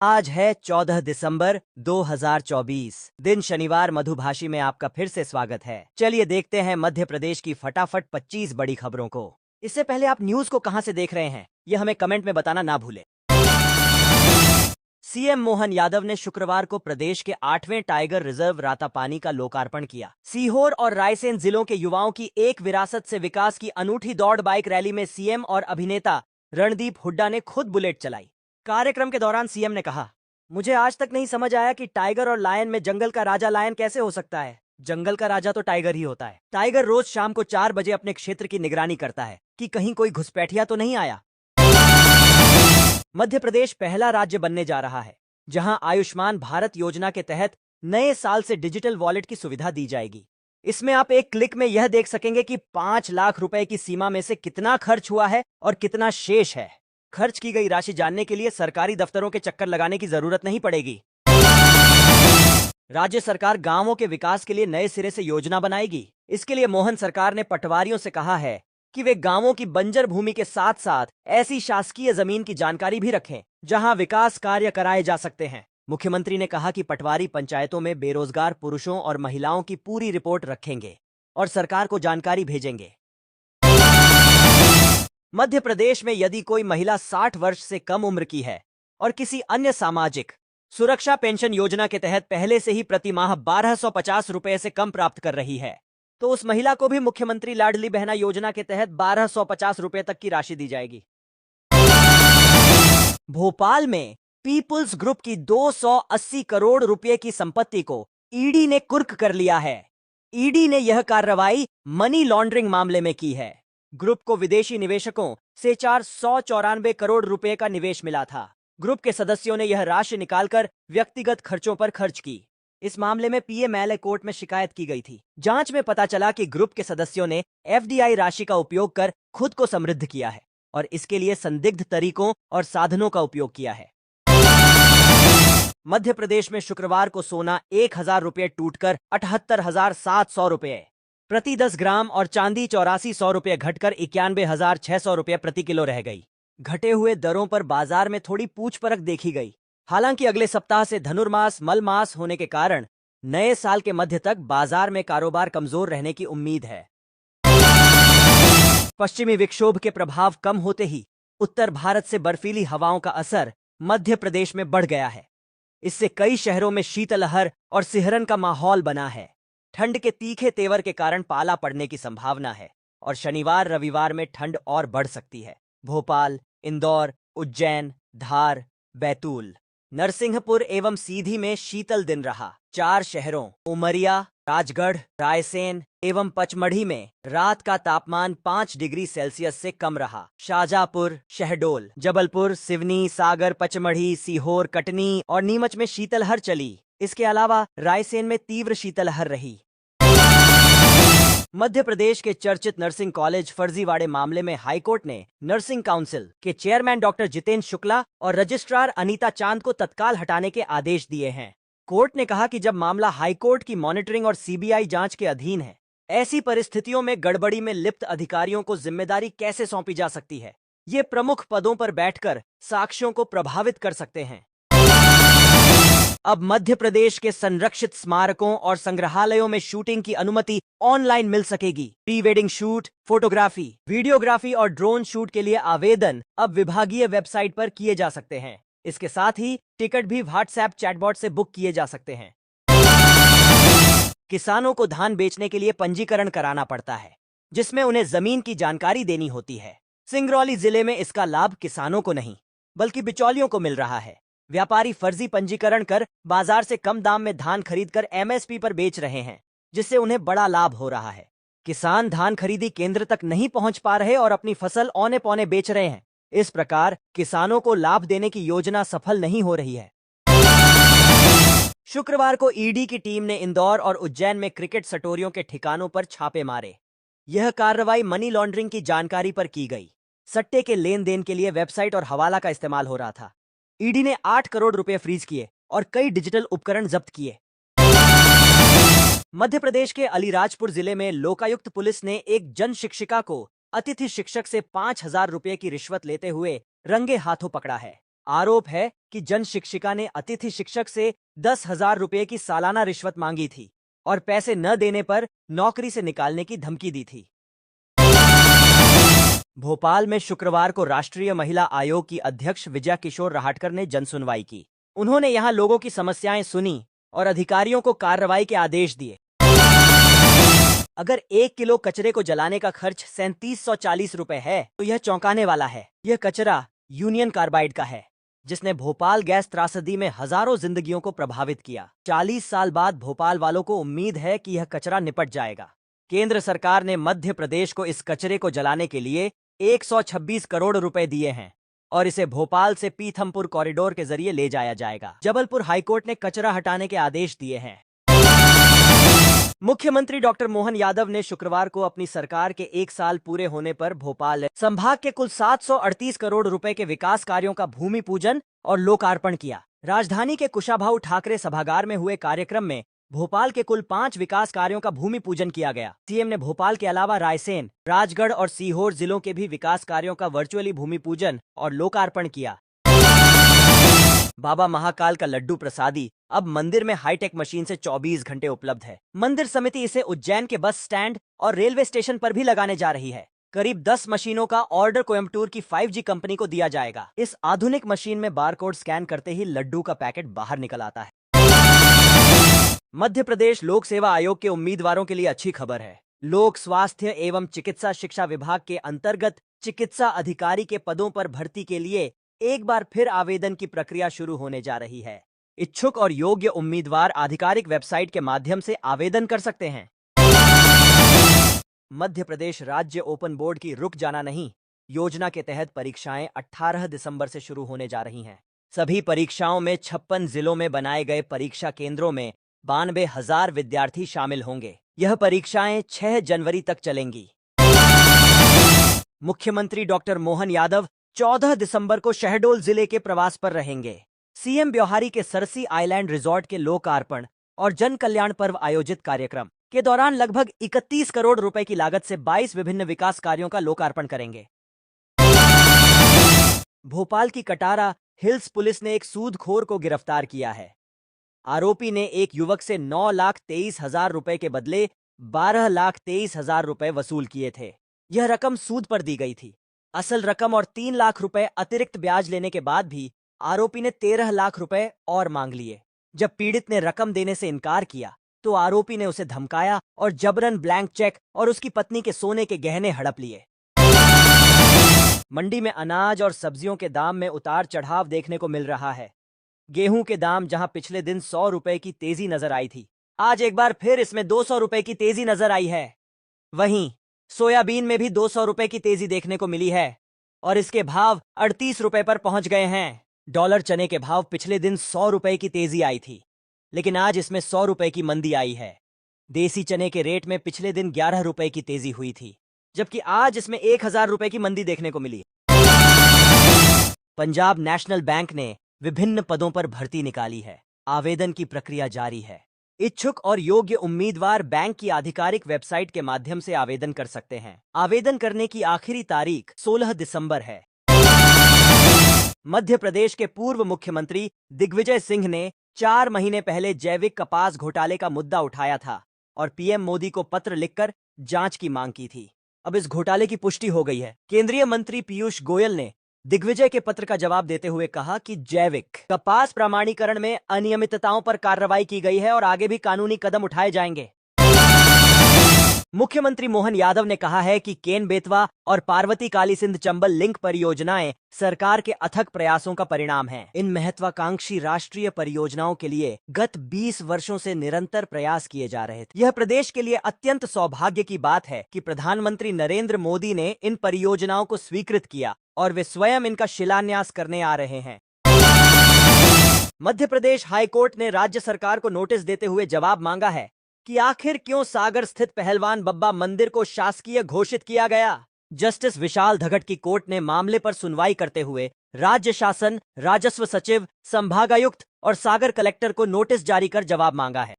आज है 14 दिसंबर 2024, दिन शनिवार। मधुभाषी में आपका फिर से स्वागत है। चलिए देखते हैं मध्य प्रदेश की फटाफट 25 बड़ी खबरों को। इससे पहले आप न्यूज को कहां से देख रहे हैं, यह हमें कमेंट में बताना ना भूलें। सीएम मोहन यादव ने शुक्रवार को प्रदेश के 8वें टाइगर रिजर्व रातापानी का लोकार्पण किया। सीहोर और रायसेन जिलों के युवाओं की एक विरासत से विकास की अनूठी दौड़ बाइक रैली में सीएम और अभिनेता रणदीप हुड्डा ने खुद बुलेट चलाई। कार्यक्रम के दौरान सीएम ने कहा, मुझे आज तक नहीं समझ आया कि टाइगर और लायन में जंगल का राजा लायन कैसे हो सकता है। जंगल का राजा तो टाइगर ही होता है। टाइगर रोज शाम को 4 बजे अपने क्षेत्र की निगरानी करता है कि कहीं कोई घुसपैठिया तो नहीं आया। मध्य प्रदेश पहला राज्य बनने जा रहा है जहां आयुष्मान भारत योजना के तहत नए साल से डिजिटल वॉलेट की सुविधा दी जाएगी। इसमें आप एक क्लिक में यह देख सकेंगे कि 5 लाख रुपए की सीमा में से कितना खर्च हुआ है और कितना शेष है। खर्च की गई राशि जानने के लिए सरकारी दफ्तरों के चक्कर लगाने की जरूरत नहीं पड़ेगी। राज्य सरकार गांवों के विकास के लिए नए सिरे से योजना बनाएगी। इसके लिए मोहन सरकार ने पटवारियों से कहा है कि वे गांवों की बंजर भूमि के साथ साथ ऐसी शासकीय जमीन की जानकारी भी रखें जहां विकास कार्य कराए जा सकते हैं। मुख्यमंत्री ने कहा कि पटवारी पंचायतों में बेरोजगार पुरुषों और महिलाओं की पूरी रिपोर्ट रखेंगे और सरकार को जानकारी भेजेंगे। मध्य प्रदेश में यदि कोई महिला 60 वर्ष से कम उम्र की है और किसी अन्य सामाजिक सुरक्षा पेंशन योजना के तहत पहले से ही प्रति माह 1250 रुपए से कम प्राप्त कर रही है, तो उस महिला को भी मुख्यमंत्री लाडली बहना योजना के तहत 1250 रुपए तक की राशि दी जाएगी। भोपाल में पीपुल्स ग्रुप की 280 करोड़ रुपए की संपत्ति को ईडी ने कुर्क कर लिया है। ईडी ने यह कार्रवाई मनी लॉन्ड्रिंग मामले में की है। ग्रुप को विदेशी निवेशकों से 494 करोड़ रुपए का निवेश मिला था। ग्रुप के सदस्यों ने यह राशि निकालकर व्यक्तिगत खर्चों पर खर्च की। इस मामले में पीएमएलए कोर्ट में शिकायत की गई थी। जांच में पता चला कि ग्रुप के सदस्यों ने एफडीआई राशि का उपयोग कर खुद को समृद्ध किया है और इसके लिए संदिग्ध तरीकों और साधनों का उपयोग किया है। मध्य प्रदेश में शुक्रवार को सोना 1000 रुपये टूटकर 78,700 रुपये प्रति 10 ग्राम और चांदी 8400 रुपये घटकर 91,600 रुपये प्रति किलो रह गई। घटे हुए दरों पर बाजार में थोड़ी पूछ परख देखी गई। हालांकि अगले सप्ताह से धनुर्मास मलमास होने के कारण नए साल के मध्य तक बाजार में कारोबार कमजोर रहने की उम्मीद है। पश्चिमी विक्षोभ के प्रभाव कम होते ही उत्तर भारत से बर्फीली हवाओं का असर मध्य प्रदेश में बढ़ गया है। इससे कई शहरों में शीतलहर और सिहरन का माहौल बना है। ठंड के तीखे तेवर के कारण पाला पड़ने की संभावना है और शनिवार रविवार में ठंड और बढ़ सकती है। भोपाल, इंदौर, उज्जैन, धार, बैतूल, नरसिंहपुर एवं सीधी में शीतल दिन रहा। 4 शहरों उमरिया, राजगढ़, रायसेन एवं पचमढ़ी में रात का तापमान 5 डिग्री सेल्सियस से कम रहा। शाजापुर, शहडोल, जबलपुर, सिवनी, सागर, पचमढ़ी, सीहोर, कटनी और नीमच में शीतलहर चली। इसके अलावा रायसेन में तीव्र शीतलहर रही। मध्य प्रदेश के चर्चित नर्सिंग कॉलेज फर्जीवाड़े मामले में हाईकोर्ट ने नर्सिंग काउंसिल के चेयरमैन डॉक्टर जितेंद्र शुक्ला और रजिस्ट्रार अनीता चांद को तत्काल हटाने के आदेश दिए हैं। कोर्ट ने कहा कि जब मामला हाईकोर्ट की मॉनिटरिंग और सीबीआई जांच के अधीन है, ऐसी परिस्थितियों में गड़बड़ी में लिप्त अधिकारियों को जिम्मेदारी कैसे सौंपी जा सकती है। ये प्रमुख पदों पर बैठकर साक्ष्यों को प्रभावित कर सकते हैं। अब मध्य प्रदेश के संरक्षित स्मारकों और संग्रहालयों में शूटिंग की अनुमति ऑनलाइन मिल सकेगी। Pre wedding shoot, photography, videography और ड्रोन शूट के लिए आवेदन अब विभागीय वेबसाइट पर किए जा सकते हैं। इसके साथ ही टिकट भी व्हाट्सएप चैटबॉट से बुक किए जा सकते हैं। किसानों को धान बेचने के लिए पंजीकरण कराना पड़ता है, जिसमें उन्हें जमीन की जानकारी देनी होती है। सिंगरौली जिले में इसका लाभ किसानों को नहीं बल्कि बिचौलियों को मिल रहा है। व्यापारी फर्जी पंजीकरण कर बाजार से कम दाम में धान खरीदकर एमएसपी पर बेच रहे हैं, जिससे उन्हें बड़ा लाभ हो रहा है। किसान धान खरीदी केंद्र तक नहीं पहुंच पा रहे और अपनी फसल औने पौने बेच रहे हैं। इस प्रकार किसानों को लाभ देने की योजना सफल नहीं हो रही है। शुक्रवार को ईडी की टीम ने इंदौर और उज्जैन में क्रिकेट सटोरियों के ठिकानों पर छापे मारे। यह कार्रवाई मनी लॉन्ड्रिंग की जानकारी पर की गई। सट्टे के लेन देन के लिए वेबसाइट और हवाला का इस्तेमाल हो रहा था। ईडी ने 8 करोड़ रुपए फ्रीज किए और कई डिजिटल उपकरण जब्त किए। मध्य प्रदेश के अलीराजपुर जिले में लोकायुक्त पुलिस ने एक जन शिक्षिका को अतिथि शिक्षक से 5,000 रुपए की रिश्वत लेते हुए रंगे हाथों पकड़ा है। आरोप है कि जन शिक्षिका ने अतिथि शिक्षक से 10,000 रुपए की सालाना रिश्वत मांगी थी और पैसे न देने पर नौकरी से निकालने की धमकी दी थी। भोपाल में शुक्रवार को राष्ट्रीय महिला आयोग की अध्यक्ष विजया किशोर रहाटकर ने जनसुनवाई की। उन्होंने यहां लोगों की समस्याएं सुनी और अधिकारियों को कार्रवाई के आदेश दिए। अगर 1 किलो कचरे को जलाने का खर्च 3740 रुपए है तो यह चौंकाने वाला है। यह कचरा यूनियन कार्बाइड का है, जिसने भोपाल गैस त्रासदी में हजारों जिंदगियों को प्रभावित किया। 40 साल बाद भोपाल वालों को उम्मीद है कि यह कचरा निपट जाएगा। केंद्र सरकार ने मध्य प्रदेश को इस कचरे को जलाने के लिए 126 करोड़ रुपए दिए हैं और इसे भोपाल से पीथमपुर कॉरिडोर के जरिए ले जाया जाएगा। जबलपुर हाईकोर्ट ने कचरा हटाने के आदेश दिए हैं। मुख्यमंत्री डॉक्टर मोहन यादव ने शुक्रवार को अपनी सरकार के 1 साल पूरे होने पर भोपाल संभाग के कुल 738 करोड़ रुपए के विकास कार्यों का भूमि पूजन और लोकार्पण किया। राजधानी के कुशाभाऊ ठाकरे सभागार में हुए कार्यक्रम में भोपाल के कुल 5 विकास कार्यों का भूमि पूजन किया गया। सीएम ने भोपाल के अलावा रायसेन, राजगढ़ और सीहोर जिलों के भी विकास कार्यों का वर्चुअली भूमि पूजन और लोकार्पण किया। बाबा महाकाल का लड्डू प्रसादी अब मंदिर में हाईटेक मशीन से 24 घंटे उपलब्ध है। मंदिर समिति इसे उज्जैन के बस स्टैंड और रेलवे स्टेशन पर भी लगाने जा रही है। करीब 10 मशीनों का ऑर्डर कोयम्बटूर की 5G कंपनी को दिया जाएगा। इस आधुनिक मशीन में बारकोड स्कैन करते ही लड्डू का पैकेट बाहर निकल आता है। मध्य प्रदेश लोक सेवा आयोग के उम्मीदवारों के लिए अच्छी खबर है। लोक स्वास्थ्य एवं चिकित्सा शिक्षा विभाग के अंतर्गत चिकित्सा अधिकारी के पदों पर भर्ती के लिए एक बार फिर आवेदन की प्रक्रिया शुरू होने जा रही है। इच्छुक और योग्य उम्मीदवार आधिकारिक वेबसाइट के माध्यम से आवेदन कर सकते हैं। मध्य प्रदेश राज्य ओपन बोर्ड की रुक जाना नहीं योजना के तहत परीक्षाएं 18 दिसंबर से शुरू होने जा रही हैं। सभी परीक्षाओं में 56 जिलों में बनाए गए परीक्षा केंद्रों में 92,000 विद्यार्थी शामिल होंगे। यह परीक्षाएं 6 जनवरी तक चलेंगी। मुख्यमंत्री डॉक्टर मोहन यादव 14 दिसंबर को शहडोल जिले के प्रवास पर रहेंगे। सीएम ब्योहारी के सरसी आइलैंड रिजॉर्ट के लोकार्पण और जन कल्याण पर्व आयोजित कार्यक्रम के दौरान लगभग 31 करोड़ रुपए की लागत से 22 विभिन्न विकास कार्यों का लोकार्पण करेंगे। भोपाल की कटारा हिल्स पुलिस ने एक सूदखोर को गिरफ्तार किया है। आरोपी ने एक युवक से 9,23,000 रुपए के बदले 12,23,000 रुपए वसूल किए थे। यह रकम सूद पर दी गई थी। असल रकम और 3 लाख रुपए अतिरिक्त ब्याज लेने के बाद भी आरोपी ने 13 लाख रुपए और मांग लिए। जब पीड़ित ने रकम देने से इनकार किया तो आरोपी ने उसे धमकाया और जबरन ब्लैंक चेक और उसकी पत्नी के सोने के गहने हड़प लिए। मंडी में अनाज और सब्जियों के दाम में उतार चढ़ाव देखने को मिल रहा है। गेहूं के दाम जहां पिछले दिन 100 रुपए की तेजी नजर आई थी, आज एक बार फिर इसमें 200 रुपए की तेजी नजर आई है। वहीं सोयाबीन में भी 200 रुपए की तेजी देखने को मिली है और इसके भाव 38 रुपए पर पहुंच गए हैं। डॉलर चने के भाव पिछले दिन 100 रुपए की तेजी आई थी, लेकिन आज इसमें 100 रुपए की मंदी आई है। देसी चने के रेट में पिछले दिन 11 रुपए की तेजी हुई थी, जबकि आज इसमें 1,000 रुपए की मंदी देखने को मिली। पंजाब नेशनल बैंक ने विभिन्न पदों पर भर्ती निकाली है। आवेदन की प्रक्रिया जारी है। इच्छुक और योग्य उम्मीदवार बैंक की आधिकारिक वेबसाइट के माध्यम से आवेदन कर सकते हैं। आवेदन करने की आखिरी तारीख 16 दिसंबर है। मध्य प्रदेश के पूर्व मुख्यमंत्री दिग्विजय सिंह ने 4 महीने पहले जैविक कपास घोटाले का मुद्दा उठाया था और पीएम मोदी को पत्र लिखकर जांच की मांग की थी। अब इस घोटाले की पुष्टि हो गई है। केंद्रीय मंत्री पीयूष गोयल ने दिग्विजय के पत्र का जवाब देते हुए कहा कि जैविक कपास प्रमाणीकरण में अनियमितताओं पर कार्रवाई की गई है और आगे भी कानूनी कदम उठाए जाएंगे। मुख्यमंत्री मोहन यादव ने कहा है कि केन बेतवा और पार्वती काली सिंध चंबल लिंक परियोजनाएं सरकार के अथक प्रयासों का परिणाम हैं। इन महत्वाकांक्षी राष्ट्रीय परियोजनाओं के लिए गत 20 वर्षों से निरंतर प्रयास किए जा रहे थे। यह प्रदेश के लिए अत्यंत सौभाग्य की बात है कि प्रधानमंत्री नरेंद्र मोदी ने इन परियोजनाओं को स्वीकृत किया और वे स्वयं इनका शिलान्यास करने आ रहे हैं। मध्य प्रदेश हाईकोर्ट ने राज्य सरकार को नोटिस देते हुए जवाब मांगा है कि आखिर क्यों सागर स्थित पहलवान बब्बा मंदिर को शासकीय घोषित किया गया। जस्टिस विशाल धगट की कोर्ट ने मामले पर सुनवाई करते हुए राज्य शासन, राजस्व सचिव, संभागायुक्त और सागर कलेक्टर को नोटिस जारी कर जवाब मांगा है।